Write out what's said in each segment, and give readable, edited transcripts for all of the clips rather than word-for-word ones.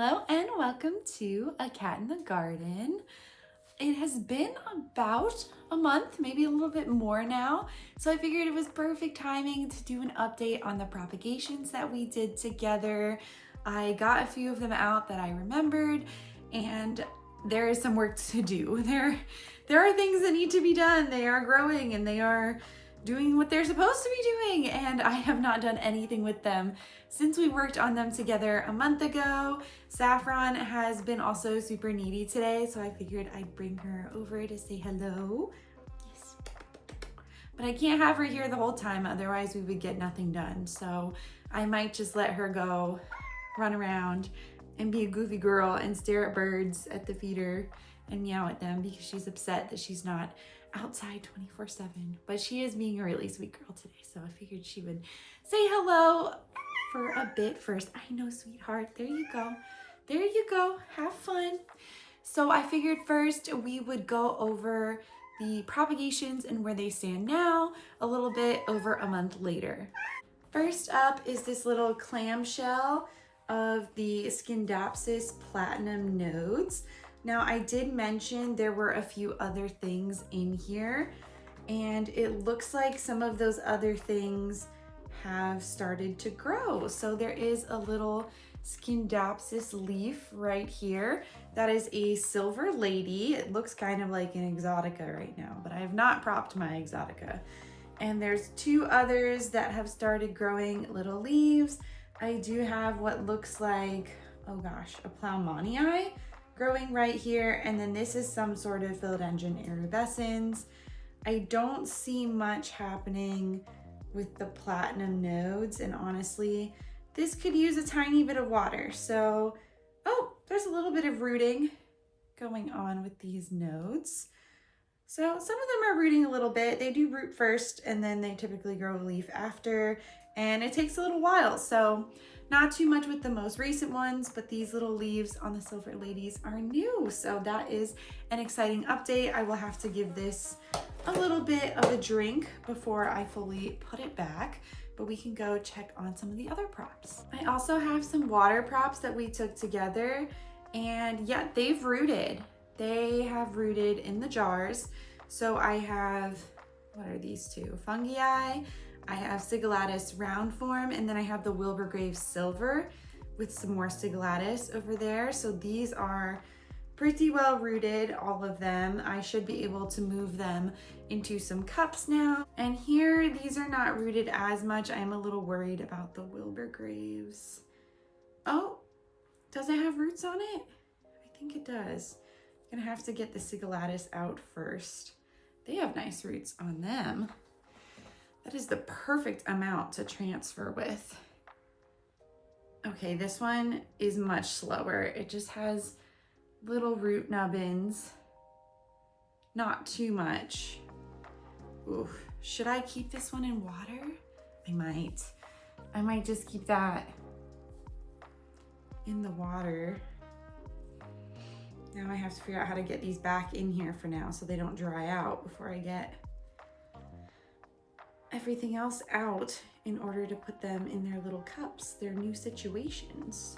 Hello and welcome to A Cat in the Garden. It has been about a month, maybe a little bit more now, so I figured it was perfect timing to do an update on the propagations that we did together. I got a few of them out that I remembered, and there is some work to do. There are things that need to be done. They are growing and they are doing what they're supposed to be doing, and I have not done anything with them since we worked on them together a month ago. Saffron has been also super needy today, so I figured I'd bring her over to say hello. Yes. But I can't have her here the whole time, otherwise we would get nothing done. So I might just let her go run around and be a goofy girl and stare at birds at the feeder and meow at them because she's upset that she's not outside 24/7. But she is being a really sweet girl today, so I figured she would say hello for a bit first. I know, sweetheart. There you go. There you go. Have fun. So I figured first we would go over the propagations and where they stand now a little bit over a month later. First up is this little clamshell of the Scindapsus platinum nodes. Now, I did mention there were a few other things in here, and it looks like some of those other things have started to grow. So there is a little Scindapsus leaf right here. That is a silver lady. It looks kind of like an exotica right now, but I have not propped my exotica. And there's two others that have started growing little leaves. I do have what looks like, oh gosh, a Plowmonii growing right here, and then this is some sort of philodendron erubescens. I don't see much happening with the platinum nodes, and honestly, this could use a tiny bit of water. So, oh, there's a little bit of rooting going on with these nodes. So some of them are rooting a little bit. They do root first, and then they typically grow a leaf after, and it takes a little while. So not too much with the most recent ones, but these little leaves on the silver ladies are new. So that is an exciting update. I will have to give this a little bit of a drink before I fully put it back, but we can go check on some of the other props. I also have some water props that we took together, and yeah, they've rooted. They have rooted in the jars. So I have, what are these two? Fungi. I have Sigillatus round form, and then I have the Wilbur Graves silver with some more Sigillatus over there. So these are pretty well rooted, all of them. I should be able to move them into some cups now. And here, these are not rooted as much. I am a little worried about the Wilbur Graves. Oh, does it have roots on it? I think it does. I'm gonna have to get the Sigillatus out first. They have nice roots on them. That is the perfect amount to transfer with. Okay, this one is much slower. It just has little root nubbins. Not too much. Ooh, should I keep this one in water? I might just keep that in the water. Now I have to figure out how to get these back in here for now so they don't dry out before I get everything else out in order to put them in their little cups, their new situations.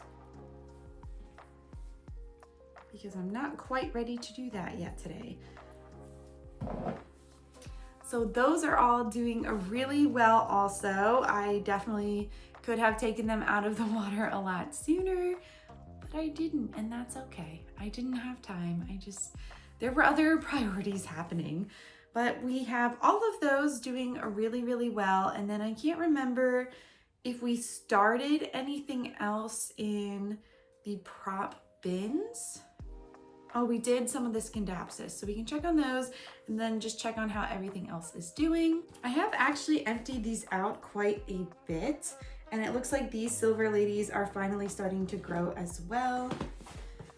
Because I'm not quite ready to do that yet today. So those are all doing really well also. I definitely could have taken them out of the water a lot sooner, but I didn't, and that's okay. I didn't have time. There were other priorities happening. But we have all of those doing really, really well. And then I can't remember if we started anything else in the prop bins. Oh, we did some of the Scindapsus, so we can check on those and then just check on how everything else is doing. I have actually emptied these out quite a bit, and it looks like these silver ladies are finally starting to grow as well.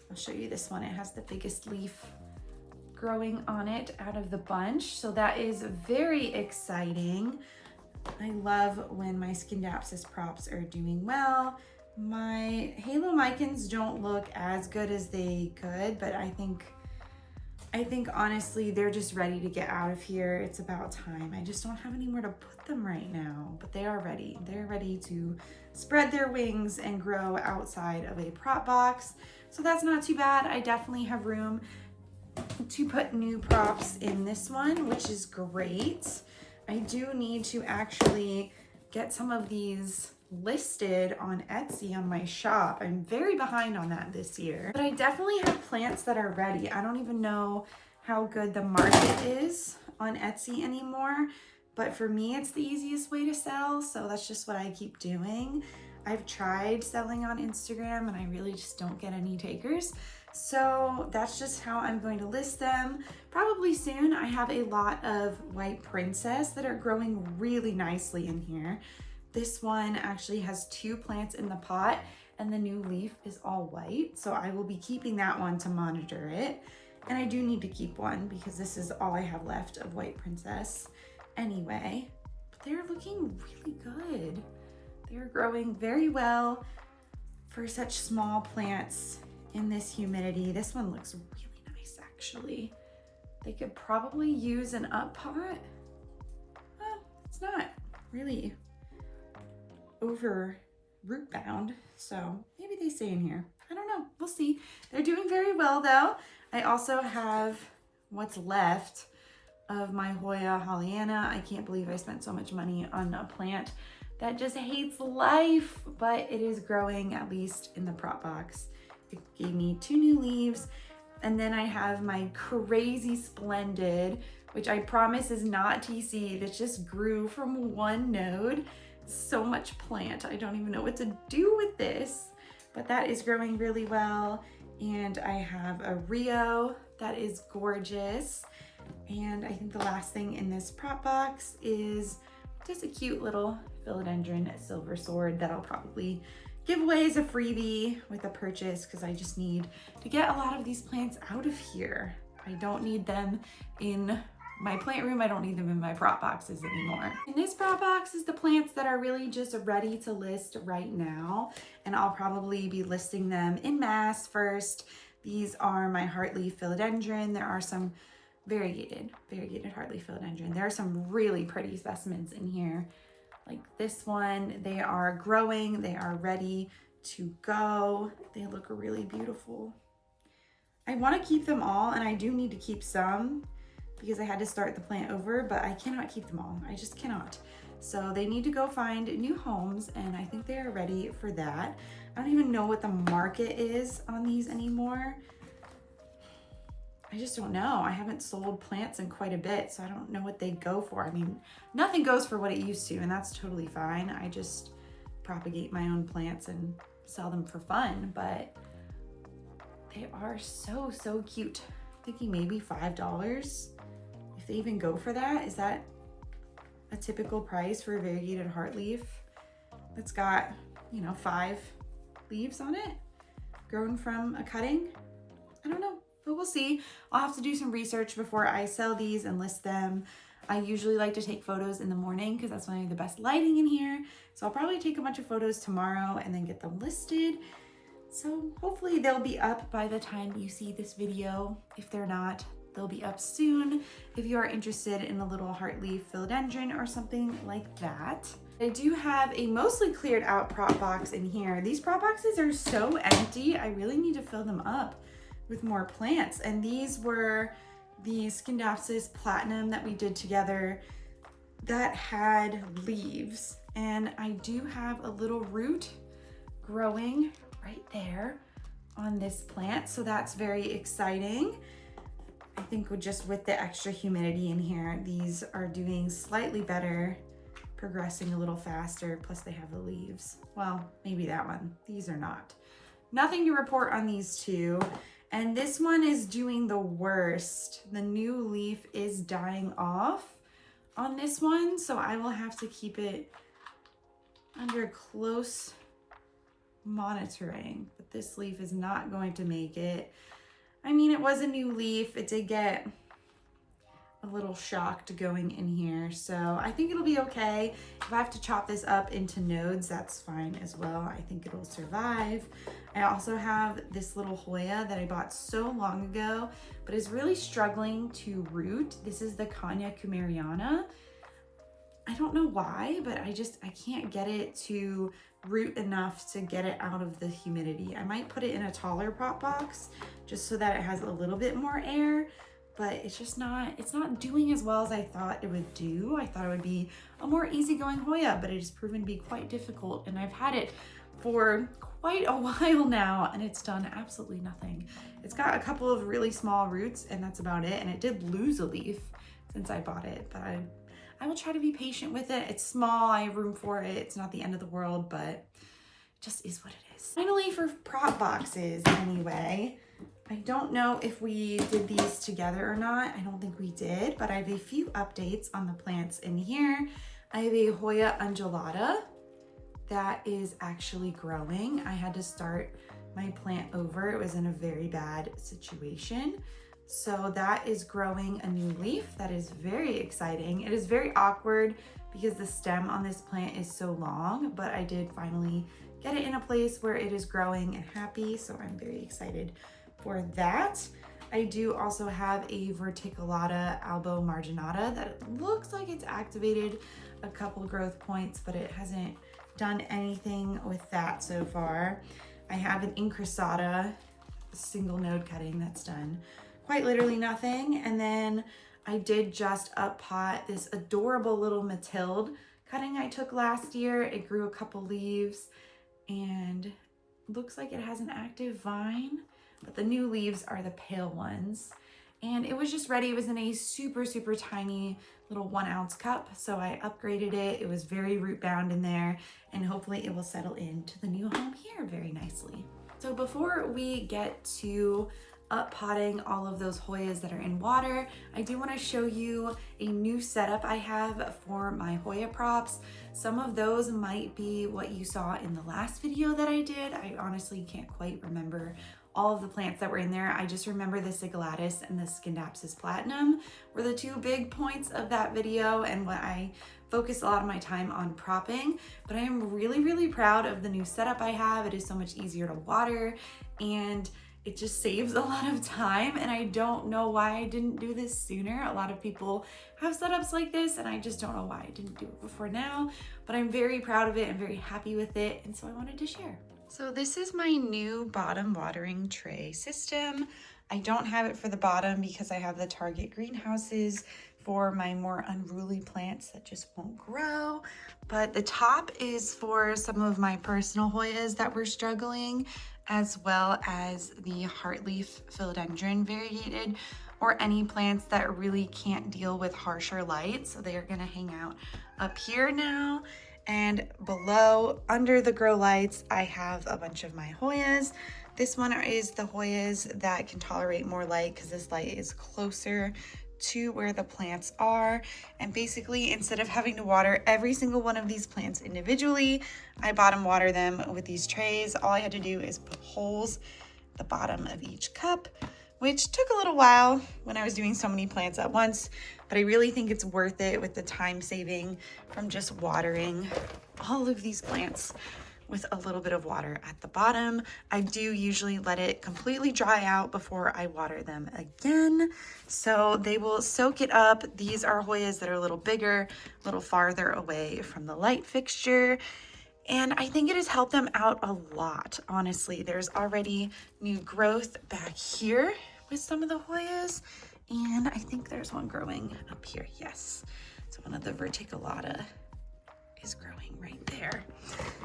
I'll show you this one. It has the biggest leaf growing on it out of the bunch, so that is very exciting. I love when my Scindapsus props are doing well. My Halomycans don't look as good as they could, but I think I think honestly, they're just ready to get out of here. It's about time. I just don't have anywhere to put them right now, but they are ready. They're ready to spread their wings and grow outside of a prop box. So that's not too bad. I definitely have room to put new props in this one, which is great. I do need to actually get some of these listed on Etsy on my shop. I'm very behind on that this year, but I definitely have plants that are ready. I don't even know how good the market is on Etsy anymore, but for me, it's the easiest way to sell. So that's just what I keep doing. I've tried selling on Instagram and I really just don't get any takers. So that's just how I'm going to list them. Probably soon. I have a lot of white princess that are growing really nicely in here. This one actually has 2 plants in the pot and the new leaf is all white. So I will be keeping that one to monitor it. And I do need to keep one because this is all I have left of white princess anyway. But they're looking really good. They're growing very well for such small plants in this humidity. This one looks really nice actually. They could probably use an up pot. Well, it's not really over root bound, so maybe they stay in here. I don't know, we'll see. They're doing very well though. I also have what's left of my Hoya Hollyana. I can't believe I spent so much money on a plant that just hates life, but it is growing at least in the prop box. It gave me 2 new leaves. And then I have my crazy splendid, which I promise is not TC, that just grew from one node. So much plant. I don't even know what to do with this, but that is growing really well. And I have a Rio that is gorgeous. And I think the last thing in this prop box is just a cute little philodendron silver sword that I'll probably give away as a freebie with a purchase because I just need to get a lot of these plants out of here. I don't need them in my plant room. I don't need them in my prop boxes anymore. In this prop box is the plants that are really just ready to list right now. And I'll probably be listing them in mass first. These are my heartleaf philodendron. There are some variegated heartleaf philodendron. There are some really pretty specimens in here. Like this one, they are growing, they are ready to go. They look really beautiful. I want to keep them all, and I do need to keep some because I had to start the plant over, but I cannot keep them all. I just cannot. So they need to go find new homes, and I think they are ready for that. I don't even know what the market is on these anymore. I just don't know. I haven't sold plants in quite a bit, so I don't know what they go for. I mean, nothing goes for what it used to, and that's totally fine. I just propagate my own plants and sell them for fun, but they are so, so cute. I'm thinking maybe $5. If they even go for that, is that a typical price for a variegated heartleaf that's got, 5 leaves on it, grown from a cutting? I don't know. But we'll see. I'll have to do some research before I sell these and list them. I usually like to take photos in the morning because that's when I have the best lighting in here. So I'll probably take a bunch of photos tomorrow and then get them listed. So hopefully they'll be up by the time you see this video. If they're not, they'll be up soon. If you are interested in a little heartleaf philodendron or something like that. I do have a mostly cleared out prop box in here. These prop boxes are so empty. I really need to fill them up with more plants. And these were the Scindapsus platinum that we did together that had leaves. And I do have a little root growing right there on this plant. So that's very exciting. I think with the extra humidity in here, these are doing slightly better, progressing a little faster. Plus they have the leaves. Well, maybe that one. These are not. Nothing to report on these two. And this one is doing the worst. The new leaf is dying off on this one, so I will have to keep it under close monitoring. But this leaf is not going to make it. I mean, it was a new leaf. It did get a little shocked going in here. So I think it'll be okay. If I have to chop this up into nodes, that's fine as well. I think it'll survive. I also have this little Hoya that I bought so long ago, but is really struggling to root. This is the Kanya Kumariana. I don't know why, but I can't get it to root enough to get it out of the humidity. I might put it in a taller pot box just so that it has a little bit more air, but it's not doing as well as I thought it would do. I thought it would be a more easygoing Hoya, but it has proven to be quite difficult, and I've had it for quite a while now and it's done absolutely nothing. It's got a couple of really small roots and that's about it, and it did lose a leaf since I bought it, but I will try to be patient with it. It's small, I have room for it. It's not the end of the world, but it just is what it is. Finally, for prop boxes anyway, I don't know if we did these together or not. I don't think we did, but I have a few updates on the plants in here. I have a Hoya undulata that is actually growing. I had to start my plant over. It was in a very bad situation. So that is growing a new leaf. That is very exciting. It is very awkward because the stem on this plant is so long, but I did finally get it in a place where it is growing and happy. So I'm very excited for that. I do also have a Verticulata albo marginata that looks like it's activated a couple growth points, but it hasn't done anything with that so far. I have an Incrusata single node cutting that's done quite literally nothing. And then I did just up pot this adorable little Mathilde cutting I took last year. It grew a couple leaves and looks like it has an active vine, but the new leaves are the pale ones. And it was just ready. It was in a super, super tiny little 1 ounce cup. So I upgraded it. It was very root bound in there, and hopefully it will settle into the new home here very nicely. So before we get to up potting all of those Hoyas that are in water, I do want to show you a new setup I have for my Hoya props. Some of those might be what you saw in the last video that I did. I honestly can't quite remember all of the plants that were in there. I just remember the Sigulatus and the Scindapsus Platinum were the two big points of that video and what I focus a lot of my time on propping. But I am really, really proud of the new setup I have. It is so much easier to water and it just saves a lot of time, and I don't know why I didn't do this sooner. A lot of people have setups like this and I just don't know why I didn't do it before now, but I'm very proud of it and very happy with it, and so I wanted to share. So this is my new bottom watering tray system. I don't have it for the bottom because I have the Target greenhouses for my more unruly plants that just won't grow. But the top is for some of my personal Hoyas that were struggling, as well as the heartleaf philodendron variegated, or any plants that really can't deal with harsher light. So they are gonna hang out up here now. And below, under the grow lights, I have a bunch of my Hoyas. This one is the Hoyas that can tolerate more light because this light is closer to where the plants are. And basically, instead of having to water every single one of these plants individually, I bottom water them with these trays. All I had to do is put holes at the bottom of each cup, which took a little while when I was doing so many plants at once, but I really think it's worth it with the time saving from just watering all of these plants with a little bit of water at the bottom. I do usually let it completely dry out before I water them again, so they will soak it up. These are Hoyas that are a little bigger, a little farther away from the light fixture, and I think it has helped them out a lot, honestly. There's already new growth back here with some of the Hoyas, and I think there's one growing up here. Yes, so one of the Verticulata is growing right there.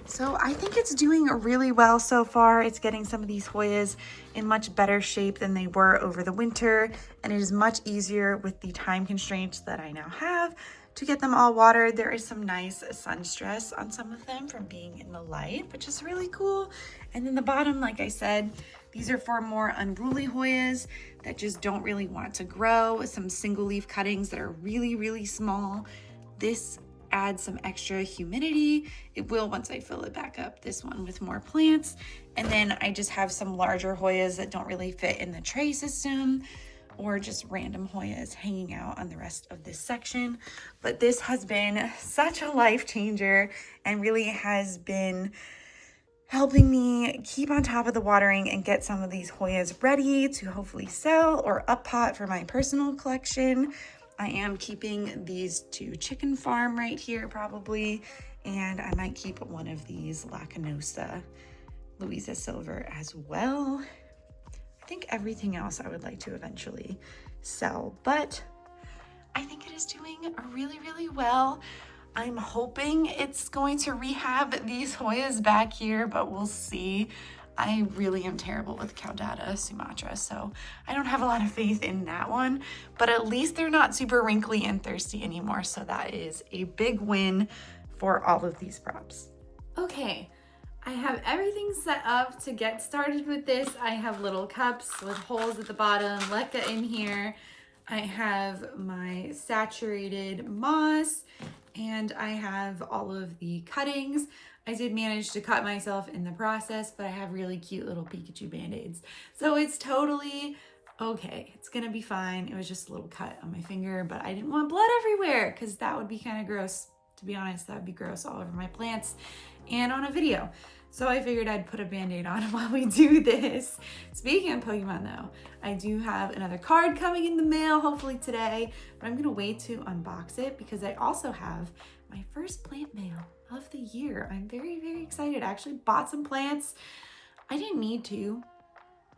So I think it's doing really well so far. It's getting some of these Hoyas in much better shape than they were over the winter, and it is much easier with the time constraints that I now have to get them all watered. There is some nice sun stress on some of them from being in the light, which is really cool. And then the bottom, like I said, these are for more unruly Hoyas that just don't really want to grow. Some single leaf cuttings that are really, really small. This adds some extra humidity. It will once I fill it back up, this one with more plants. And then I just have some larger Hoyas that don't really fit in the tray system, or just random Hoyas hanging out on the rest of this section. But this has been such a life changer and really has been helping me keep on top of the watering and get some of these Hoyas ready to hopefully sell or up pot for my personal collection. I am keeping these to Chicken Farm right here probably, and I might keep one of these Lacanosa Louisa Silver as well. I think everything else I would like to eventually sell, but I think it is doing really, really well. I'm hoping it's going to rehab these Hoyas back here, but we'll see. I really am terrible with Caudata Sumatra, so I don't have a lot of faith in that one, but at least they're not super wrinkly and thirsty anymore, so that is a big win for all of these props. Okay, I have everything set up to get started with this. I have little cups with holes at the bottom, leca in here. I have my saturated moss, and I have all of the cuttings. I did manage to cut myself in the process, but I have really cute little Pikachu band-aids. So it's totally okay. It's gonna be fine. It was just a little cut on my finger, but I didn't want blood everywhere because that would be kind of gross. To be honest, that would be gross all over my plants and on a video. So I figured I'd put a band-aid on while we do this. Speaking of Pokemon though, I do have another card coming in the mail, hopefully today, but I'm gonna wait to unbox it because I also have my first plant mail of the year. I'm very, very excited. I actually bought some plants. I didn't need to,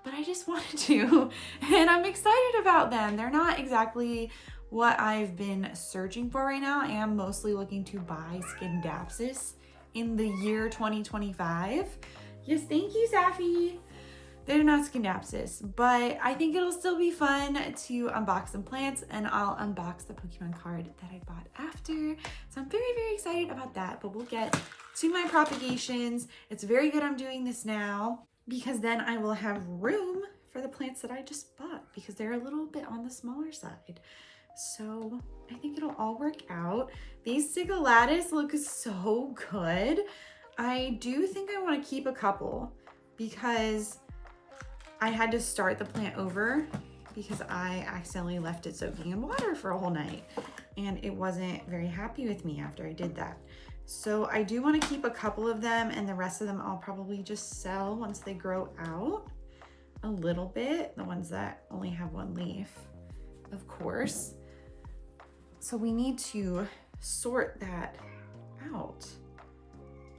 but I just wanted to, and I'm excited about them. They're not exactly what I've been searching for right now. I am mostly looking to buy Scindapsus in the year 2025. Yes, thank you, Safi. They're not Scindapsus, but I think it'll still be fun to unbox some plants, and I'll unbox the Pokemon card that I bought after. So I'm very, very excited about that, but we'll get to my propagations. It's very good I'm doing this now because then I will have room for the plants that I just bought because they're a little bit on the smaller side. So I think it'll all work out. These Sigillatae look so good. I do think I want to keep a couple because I had to start the plant over because I accidentally left it soaking in water for a whole night and it wasn't very happy with me after I did that. So I do want to keep a couple of them, and the rest of them I'll probably just sell once they grow out a little bit. The ones that only have one leaf, of course. So we need to sort that out.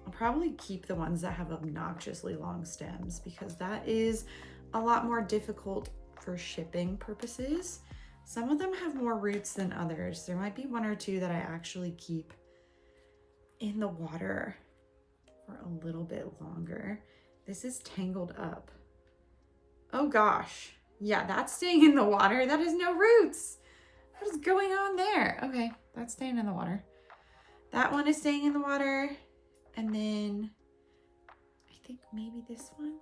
I'll probably keep the ones that have obnoxiously long stems because that is a lot more difficult for shipping purposes. Some of them have more roots than others. There might be one or two that I actually keep in the water for a little bit longer. This is tangled up. Oh gosh. Yeah, that's staying in the water. That has no roots. What is going on there? Okay, that's staying in the water. That one is staying in the water. And then I think maybe this one.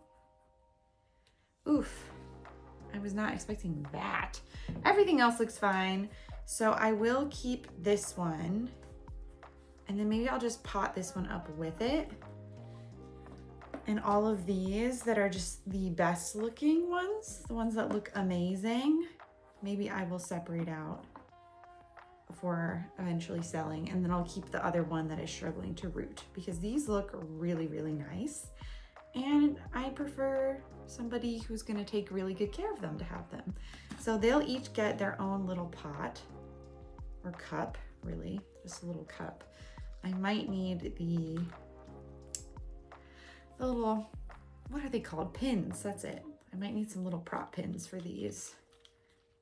Oof, I was not expecting that. Everything else looks fine. So I will keep this one. And then maybe I'll just pot this one up with it. And all of these that are just the best looking ones, the ones that look amazing, maybe I will separate out for eventually selling, and then I'll keep the other one that is struggling to root because these look really, really nice. And I prefer somebody who's gonna take really good care of them to have them. So they'll each get their own little pot or cup, really, just a little cup. I might need the little, what are they called? Pins, that's it. I might need some little prop pins for these,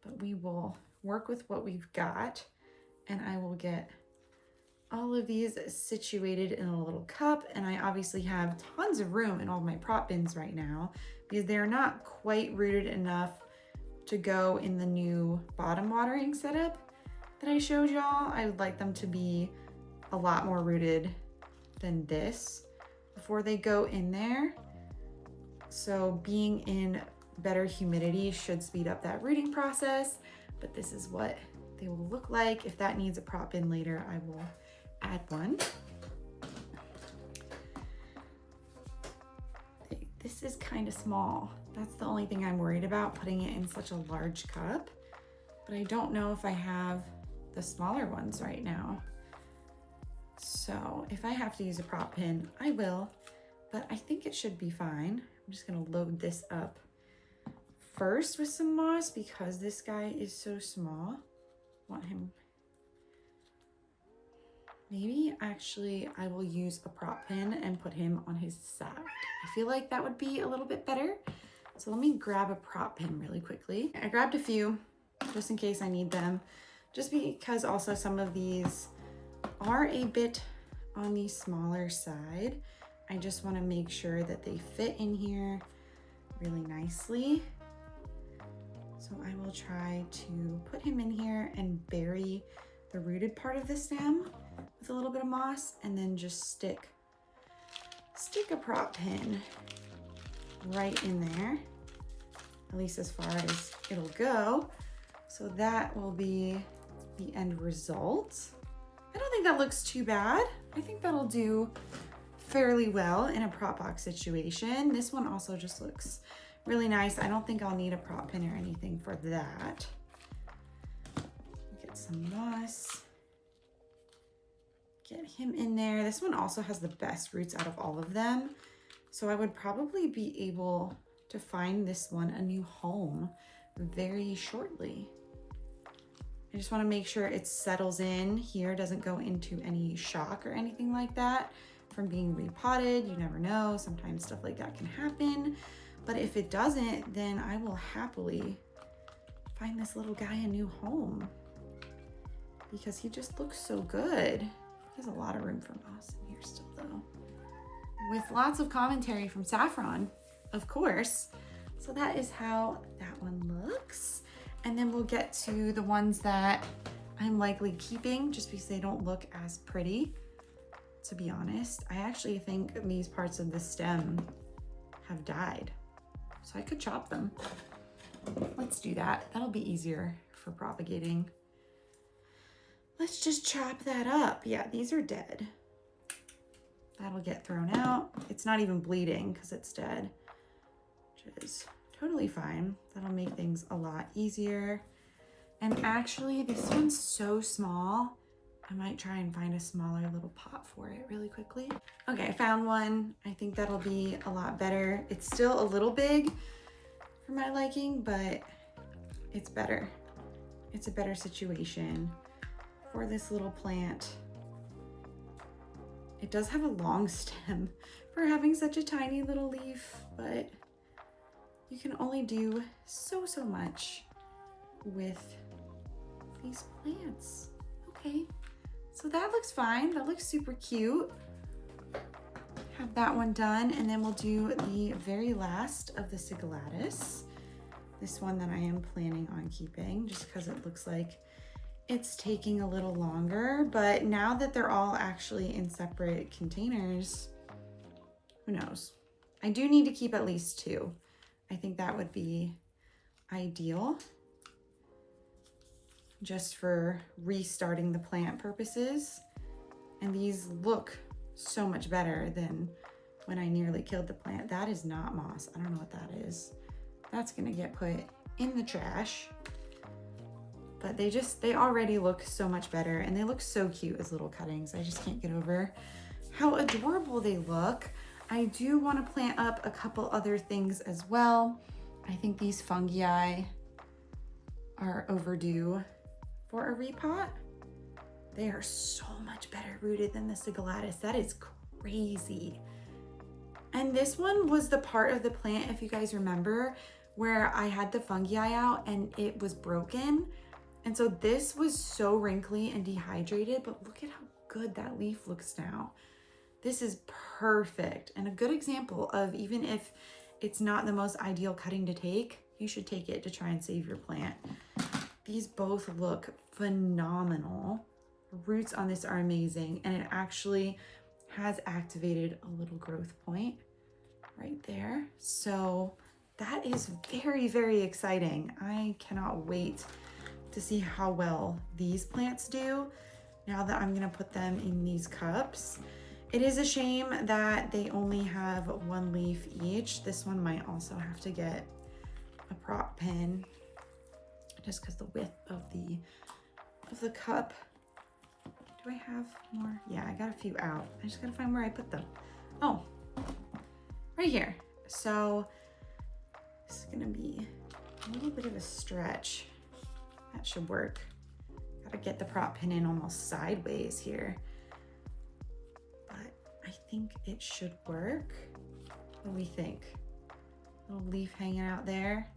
but we will work with what we've got, and I will get all of these situated in a little cup. And I obviously have tons of room in all my prop bins right now because they're not quite rooted enough to go in the new bottom watering setup that I showed y'all. I would like them to be a lot more rooted than this before they go in there. So being in better humidity should speed up that rooting process, but this is what they will look like. If that needs a prop in later, I will add one. This is kind of small. That's the only thing I'm worried about, putting it in such a large cup. but I don't know if I have the smaller ones right now. So if I have to use a prop pin, I will, but I think it should be fine. I'm just gonna load this up first with some moss because this guy is so small. Want him. Maybe actually I will use a prop pin and put him on his side. I feel like that would be a little bit better. So let me grab a prop pin really quickly. I grabbed a few just in case I need them, just because also some of these are a bit on the smaller side. I just want to make sure that they fit in here really nicely. So I will try to put him in here and bury the rooted part of the stem with a little bit of moss, and then just stick a prop pin right in there, at least as far as it'll go. So that will be the end result. I don't think that looks too bad. I think that'll do fairly well in a prop box situation. This one also just looks really nice. I don't think I'll need a prop pin or anything for that. Get some moss. Get him in there. This one also has the best roots out of all of them. So I would probably be able to find this one a new home very shortly. I just want to make sure it settles in here, doesn't go into any shock or anything like that from being repotted. You never know. Sometimes stuff like that can happen. But if it doesn't, then I will happily find this little guy a new home because he just looks so good. There's a lot of room for moss in here still though. With lots of commentary from Saffron, of course. So that is how that one looks. And then we'll get to the ones that I'm likely keeping just because they don't look as pretty, to be honest. I actually think these parts of the stem have died. So I could chop them. Let's do that. That'll be easier for propagating. Let's just chop that up. Yeah, these are dead. That'll get thrown out. It's not even bleeding because it's dead, which is totally fine. That'll make things a lot easier. And actually, this one's so small, I might try and find a smaller little pot for it really quickly. Okay, I found one. I think that'll be a lot better. It's still a little big for my liking, but it's better. It's a better situation for this little plant. It does have a long stem for having such a tiny little leaf, but you can only do so much with these plants. Okay, so that looks fine. That looks super cute. Have that one done, and then we'll do the very last of the Sigilladus. This one that I am planning on keeping just because it looks like it's taking a little longer, but now that they're all actually in separate containers, who knows? I do need to keep at least 2. I think that would be ideal just for restarting the plant purposes. And these look so much better than when I nearly killed the plant. That is not moss. I don't know what that is. That's gonna get put in the trash. But they already look so much better, and they look so cute as little cuttings. I just can't get over how adorable they look. I do want to plant up a couple other things as well. I think these fungi are overdue for a repot. They are so much better rooted than the Sigilladus. That is crazy. And this one was the part of the plant, if you guys remember, where I had the fungi out and it was broken. And so this was so wrinkly and dehydrated, but look at how good that leaf looks now. This is perfect and a good example of, even if it's not the most ideal cutting to take, you should take it to try and save your plant. These both look phenomenal. Roots on this are amazing, and it actually has activated a little growth point right there. So that is very exciting. I cannot wait to see how well these plants do now that I'm gonna put them in these cups. It is a shame that they only have 1 leaf each. This one might also have to get a prop pin just because the width of the cup. Do I have more? Yeah, I got a few out. I just gotta find where I put them. Oh, right here. So this is gonna be a little bit of a stretch. That should work. Gotta get the prop pin in almost sideways here. But I think it should work. What do we think? Little leaf hanging out there.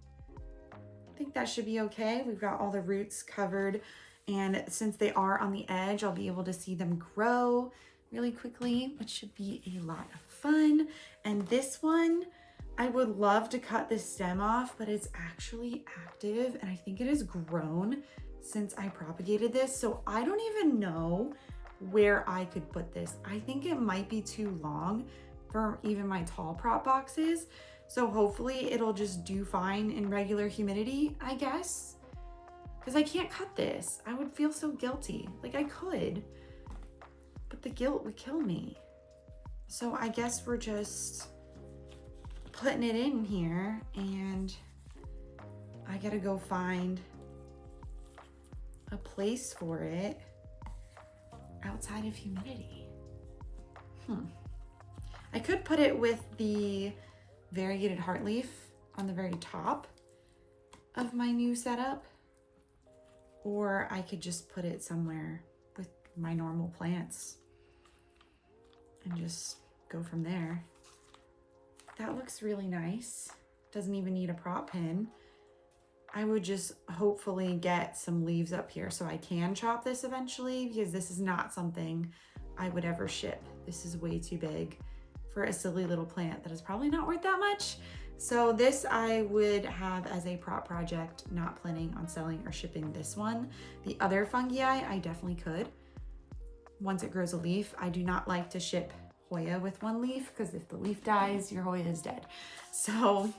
I think that should be okay. We've got all the roots covered, and since they are on the edge, I'll be able to see them grow really quickly, which should be a lot of fun. And this one, I would love to cut this stem off, but it's actually active, and I think it has grown since I propagated this. So I don't even know where I could put this. I think it might be too long for even my tall prop boxes. So hopefully it'll just do fine in regular humidity, I guess. Because I can't cut this. I would feel so guilty. Like I could, but the guilt would kill me. So I guess we're just putting it in here, and I gotta go find a place for it outside of humidity. I could put it with the variegated heart leaf on the very top of my new setup, or I could just put it somewhere with my normal plants and just go from there. That looks really nice. Doesn't even need a prop pin. I would just hopefully get some leaves up here so I can chop this eventually, because this is not something I would ever ship. This is way too big for a silly little plant that is probably not worth that much. So this I would have as a prop project, not planning on selling or shipping this one. The other fungi I definitely could once it grows a leaf. I do not like to ship Hoya with one leaf, because if the leaf dies, your Hoya is dead. So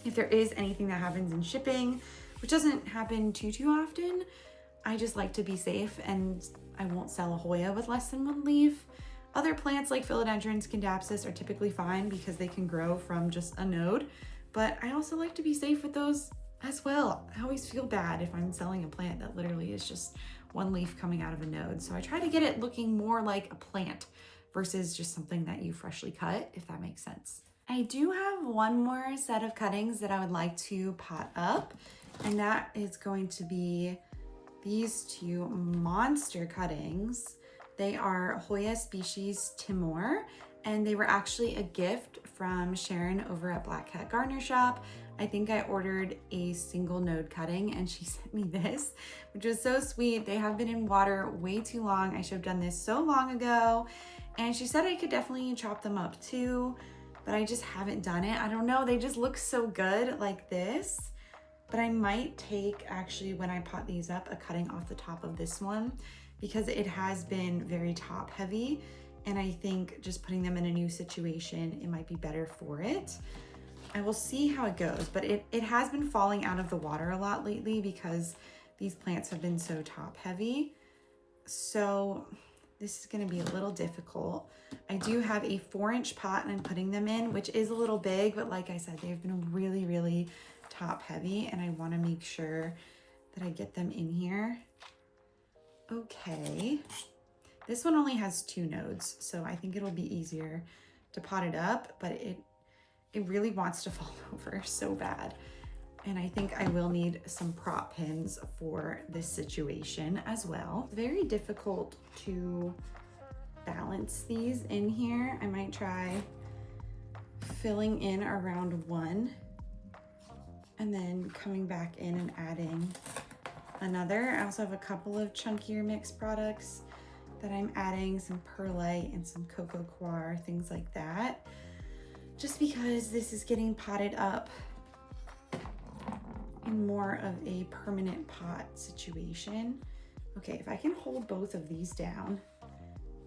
if there is anything that happens in shipping, which doesn't happen too often, I just like to be safe, and I won't sell a Hoya with less than one leaf. Other plants like philodendrons, candapsis are typically fine because they can grow from just a node, but I also like to be safe with those as well. I always feel bad if I'm selling a plant that literally is just one leaf coming out of a node. So I try to get it looking more like a plant versus just something that you freshly cut, if that makes sense. I do have one more set of cuttings that I would like to pot up, and that is going to be these two monster cuttings. They are Hoya species Timor, and they were actually a gift from Sharon over at Black Cat Gardener Shop. I think I ordered a single node cutting and she sent me this, which was so sweet. They have been in water way too long. I should have done this so long ago. And she said I could definitely chop them up too, but I just haven't done it. I don't know, they just look so good like this. But I might take, actually, when I pot these up, a cutting off the top of this one, because it has been very top heavy. And I think just putting them in a new situation, it might be better for it. I will see how it goes, but it has been falling out of the water a lot lately because these plants have been so top heavy. So this is gonna be a little difficult. I do have a 4-inch pot and I'm putting them in, which is a little big, but like I said, they've been really, really top heavy, and I wanna make sure that I get them in here. Okay, this one only has 2 nodes, so I think it'll be easier to pot it up, but it really wants to fall over so bad. And I think I will need some prop pins for this situation as well. It's very difficult to balance these in here. I might try filling in around one and then coming back in and adding another. I also have a couple of chunkier mixed products that I'm adding, some perlite and some cocoa coir, things like that. Just because this is getting potted up in more of a permanent pot situation. Okay, if I can hold both of these down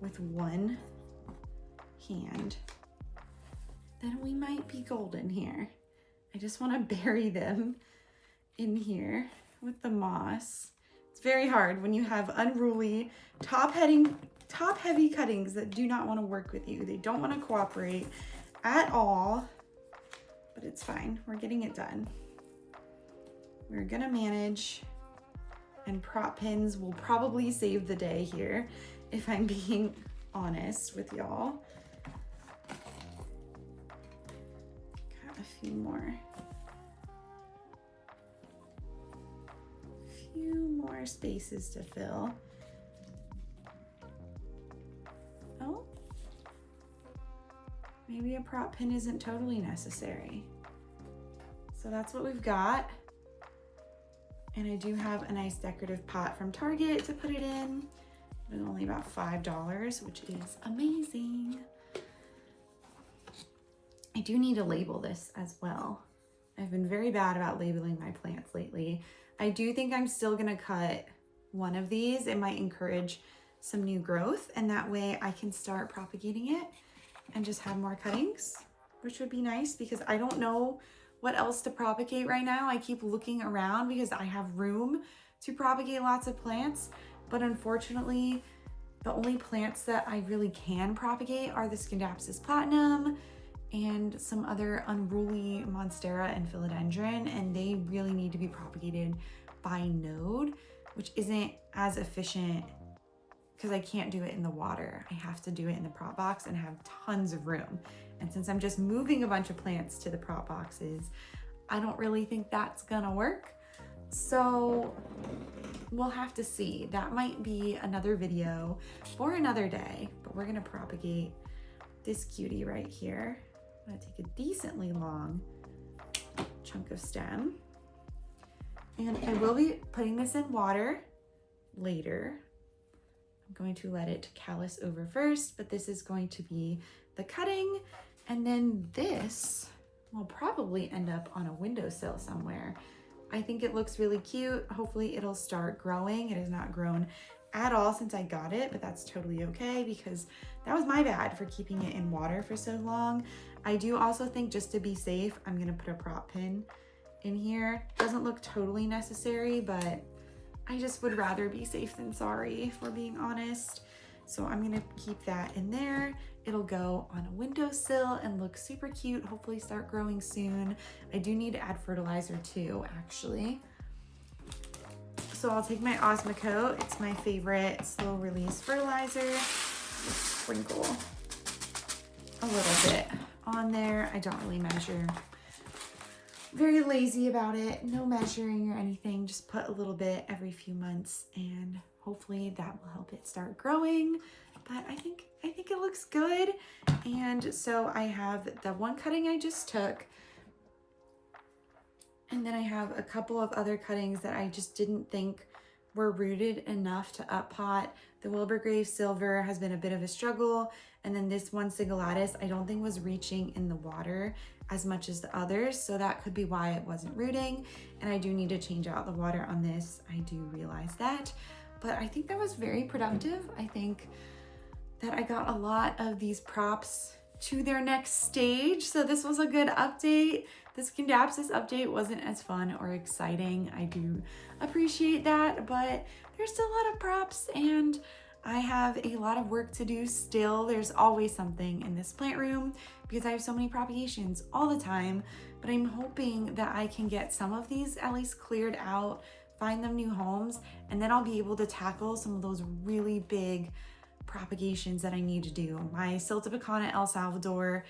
with one hand, then we might be golden here. I just want to bury them in here with the moss. It's very hard when you have unruly, top-heavy cuttings that do not want to work with you. They don't want to cooperate at all, but it's fine. We're getting it done. we're gonna manage, and prop pins will probably save the day here, if I'm being honest with y'all. Got a few more spaces to fill. Oh, maybe a prop pin isn't totally necessary. So that's what we've got. And I do have a nice decorative pot from Target to put it in. It was only about $5, which is amazing. I do need to label this as well. I've been very bad about labeling my plants lately. I do think I'm still gonna cut one of these. It might encourage some new growth, and that way I can start propagating it and just have more cuttings, which would be nice because I don't know what else to propagate right now. I keep looking around because I have room to propagate lots of plants, but unfortunately, the only plants that I really can propagate are the Scindapsus platinum and some other unruly monstera and philodendron, and they really need to be propagated by node, which isn't as efficient because I can't do it in the water. I have to do it in the prop box and have tons of room. And since I'm just moving a bunch of plants to the prop boxes, I don't really think that's gonna work. So we'll have to see. That might be another video for another day, but we're gonna propagate this cutie right here. I'm gonna take a decently long chunk of stem. And I will be putting this in water later. I'm going to let it callus over first, but this is going to be the cutting. And then this will probably end up on a windowsill somewhere. I think it looks really cute. Hopefully it'll start growing. It has not grown at all since I got it, but that's totally okay because that was my bad for keeping it in water for so long. I do also think, just to be safe, I'm gonna put a prop pin in here. Doesn't look totally necessary, but I just would rather be safe than sorry, if we're being honest. So I'm gonna keep that in there. It'll go on a windowsill and look super cute, hopefully start growing soon. I do need to add fertilizer too, actually. So I'll take my Osmocote. It's my favorite slow release fertilizer. Just sprinkle a little bit on there. I don't really measure. Very lazy about it. No measuring or anything. Just put a little bit every few months and hopefully that will help it start growing. But I think it looks good. And so I have the one cutting I just took. And then I have a couple of other cuttings that I just didn't think were rooted enough to up pot. The Wilburgrave Silver has been a bit of a struggle. And then this one Sigillatus I don't think was reaching in the water as much as the others. So that could be why it wasn't rooting. And I do need to change out the water on this. I do realize that. But I think that was very productive. I think that I got a lot of these props to their next stage. So this was a good update. The Scindapsus update wasn't as fun or exciting. I do appreciate that, but there's still a lot of props and I have a lot of work to do still. There's always something in this plant room because I have so many propagations all the time, but I'm hoping that I can get some of these at least cleared out, find them new homes, and then I'll be able to tackle some of those really big propagations that I need to do. My Siltepecana El Salvador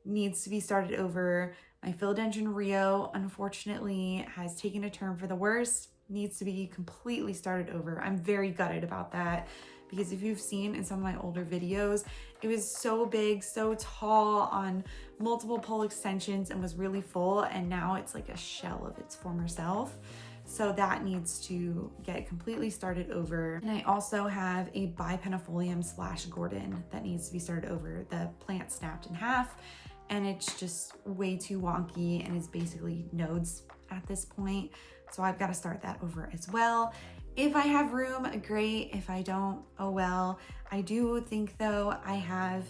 needs to be started over. My Philodendron Rio, unfortunately, has taken a turn for the worse, needs to be completely started over. I'm very gutted about that because if you've seen in some of my older videos, it was so big, so tall on multiple pole extensions and was really full, and now it's like a shell of its former self. So that needs to get completely started over. And I also have a Bipenifolium / Gordon that needs to be started over. The plant snapped in half and it's just way too wonky and is basically nodes at this point. So I've got to start that over as well. If I have room, great. If I don't, oh well. I do think though I have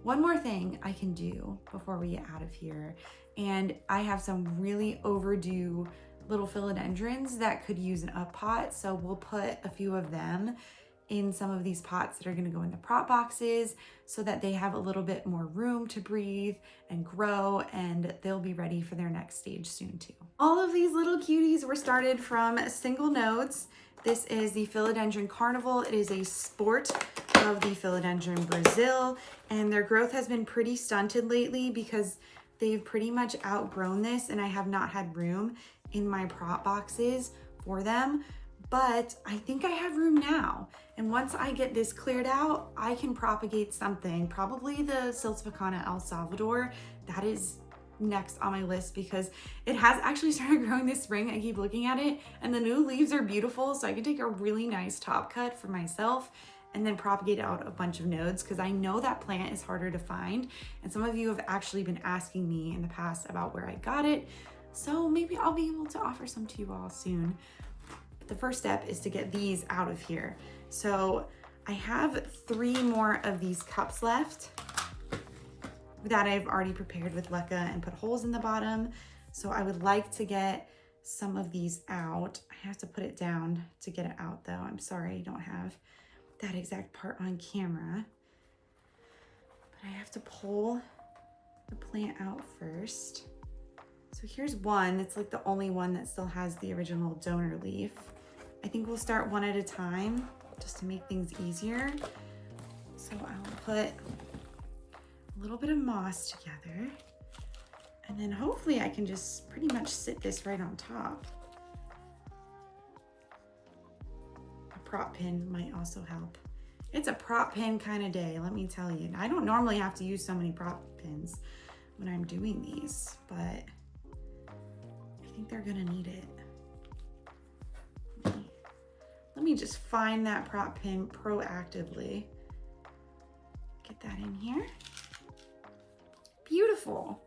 one more thing I can do before we get out of here. And I have some really overdue little philodendrons that could use an up pot. So we'll put a few of them in some of these pots that are going to go in the prop boxes so that they have a little bit more room to breathe and grow, and they'll be ready for their next stage soon too. All of these little cuties were started from single nodes. This is the Philodendron Carnival. It is a sport of the Philodendron Brazil, and their growth has been pretty stunted lately because they've pretty much outgrown this, and I have not had room in my prop boxes for them. But I think I have room now. And once I get this cleared out, I can propagate something, probably the Siltzpecana El Salvador. That is next on my list because it has actually started growing this spring. I keep looking at it and the new leaves are beautiful. So I can take a really nice top cut for myself and then propagate out a bunch of nodes because I know that plant is harder to find. And some of you have actually been asking me in the past about where I got it. So maybe I'll be able to offer some to you all soon. The first step is to get these out of here. So I have 3 more of these cups left that I've already prepared with leca and put holes in the bottom. So I would like to get some of these out. I have to put it down to get it out though. I'm sorry, I don't have that exact part on camera. But I have to pull the plant out first. So here's one. It's like the only one that still has the original donor leaf. I think we'll start one at a time just to make things easier. So I'll put a little bit of moss together, and then hopefully I can just pretty much sit this right on top. A prop pin might also help. It's a prop pin kind of day, let me tell you. I don't normally have to use so many prop pins when I'm doing these, but I think they're gonna need it. Let me just find that prop pin proactively. Get that in here. Beautiful.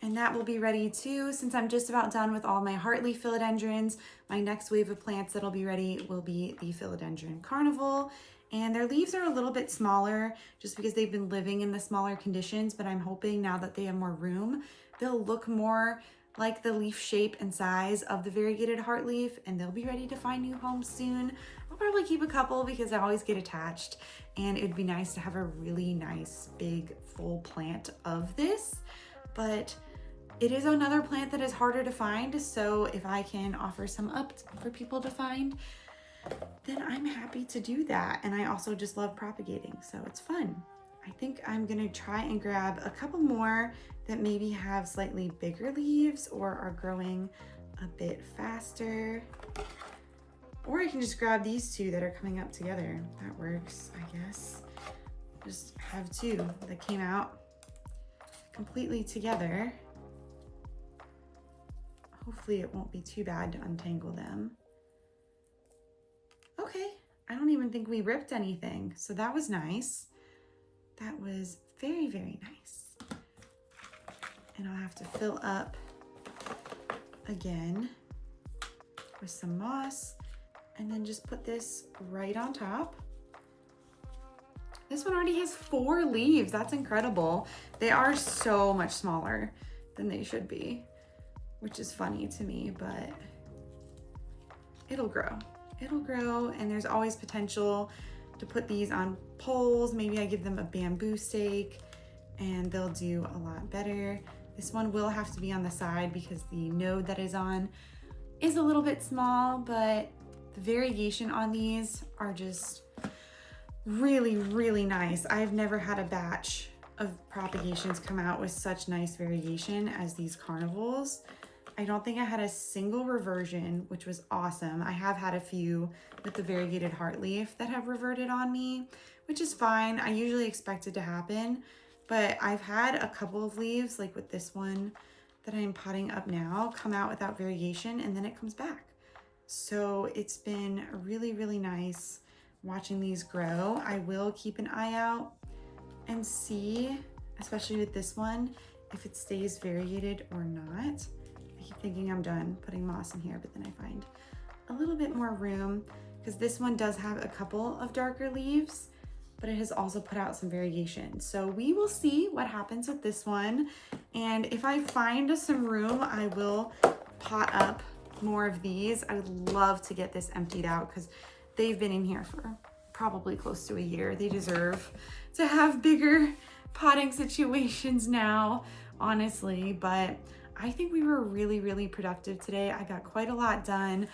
And that will be ready too. Since I'm just about done with all my heartleaf philodendrons, my next wave of plants that'll be ready will be the Philodendron Carnival. And their leaves are a little bit smaller just because they've been living in the smaller conditions, but I'm hoping now that they have more room, they'll look more like the leaf shape and size of the variegated heartleaf, and they'll be ready to find new homes soon. I'll probably keep a couple because I always get attached, and it'd be nice to have a really nice big full plant of this. But it is another plant that is harder to find, so if I can offer some up for people to find, then I'm happy to do that. And I also just love propagating, so it's fun. I think I'm gonna try and grab a couple more that maybe have slightly bigger leaves or are growing a bit faster. Or I can just grab these 2 that are coming up together. That works, I guess. Just have 2 that came out completely together. Hopefully it won't be too bad to untangle them. Okay, I don't even think we ripped anything, so that was nice. That was very, very nice. And I'll have to fill up again with some moss and then just put this right on top. This one already has 4 leaves. That's incredible. They are so much smaller than they should be, which is funny to me, but it'll grow. It'll grow, and there's always potential to put these on poles. Maybe I give them a bamboo stake and they'll do a lot better. This one will have to be on the side because the node that is on is a little bit small, but the variegation on these are just really, really nice. I've never had a batch of propagations come out with such nice variegation as these carnivals. I don't think I had a single reversion, which was awesome. I have had a few with the variegated heartleaf that have reverted on me, which is fine. I usually expect it to happen, but I've had a couple of leaves, like with this one that I'm potting up now, come out without variegation and then it comes back. So it's been really, really nice watching these grow. I will keep an eye out and see, especially with this one, if it stays variegated or not. I keep thinking I'm done putting moss in here, but then I find a little bit more room because this one does have a couple of darker leaves, but it has also put out some variegation. So we will see what happens with this one. And if I find some room, I will pot up more of these. I would love to get this emptied out because they've been in here for probably close to a year. They deserve to have bigger potting situations now, honestly, but I think we were really, really productive today. I got quite a lot done.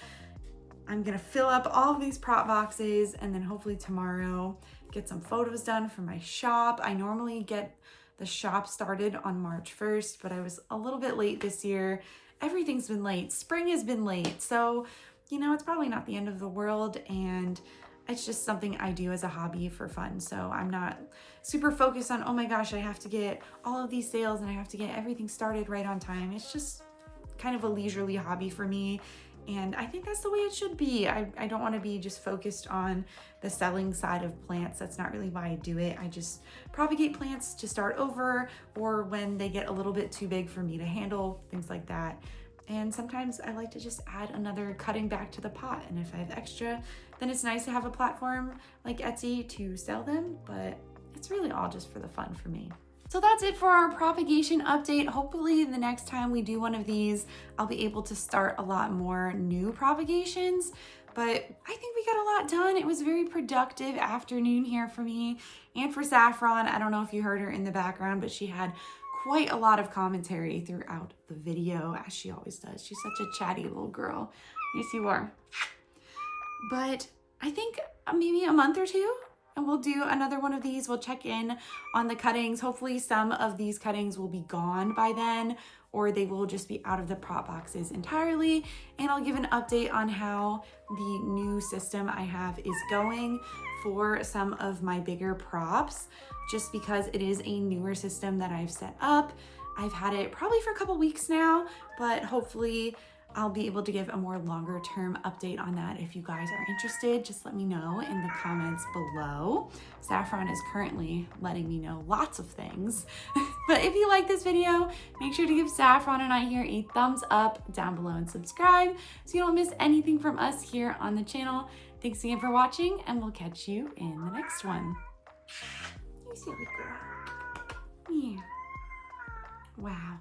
I'm gonna fill up all of these prop boxes and then hopefully tomorrow get some photos done for my shop. I normally get the shop started on March 1st, but I was a little bit late this year. Everything's been late. Spring has been late. So, you know, it's probably not the end of the world, and it's just something I do as a hobby for fun. So I'm not super focused on, oh my gosh, I have to get all of these sales and I have to get everything started right on time. It's just kind of a leisurely hobby for me. And I think that's the way it should be. I don't want to be just focused on the selling side of plants. That's not really why I do it. I just propagate plants to start over, or when they get a little bit too big for me to handle, things like that. And sometimes I like to just add another cutting back to the pot. And if I have extra, then it's nice to have a platform like Etsy to sell them, but it's really all just for the fun for me. So that's it for our propagation update. Hopefully the next time we do one of these, I'll be able to start a lot more new propagations, but I think we got a lot done. It was a very productive afternoon here for me and for Saffron. I don't know if you heard her in the background, but she had quite a lot of commentary throughout the video, as she always does. She's such a chatty little girl. Yes, you are. But I think maybe a month or two, and we'll do another one of these. We'll check in on the cuttings. Hopefully some of these cuttings will be gone by then, or they will just be out of the prop boxes entirely. And I'll give an update on how the new system I have is going for some of my bigger props, just because it is a newer system that I've set up. I've had it probably for a couple weeks now, but hopefully I'll be able to give a more longer term update on that. If you guys are interested, just let me know in the comments below. Saffron is currently letting me know lots of things. But if you like this video, make sure to give Saffron and I here a thumbs up down below and subscribe so you don't miss anything from us here on the channel. Thanks again for watching, and we'll catch you in the next one. You silly girl. Yeah. Wow.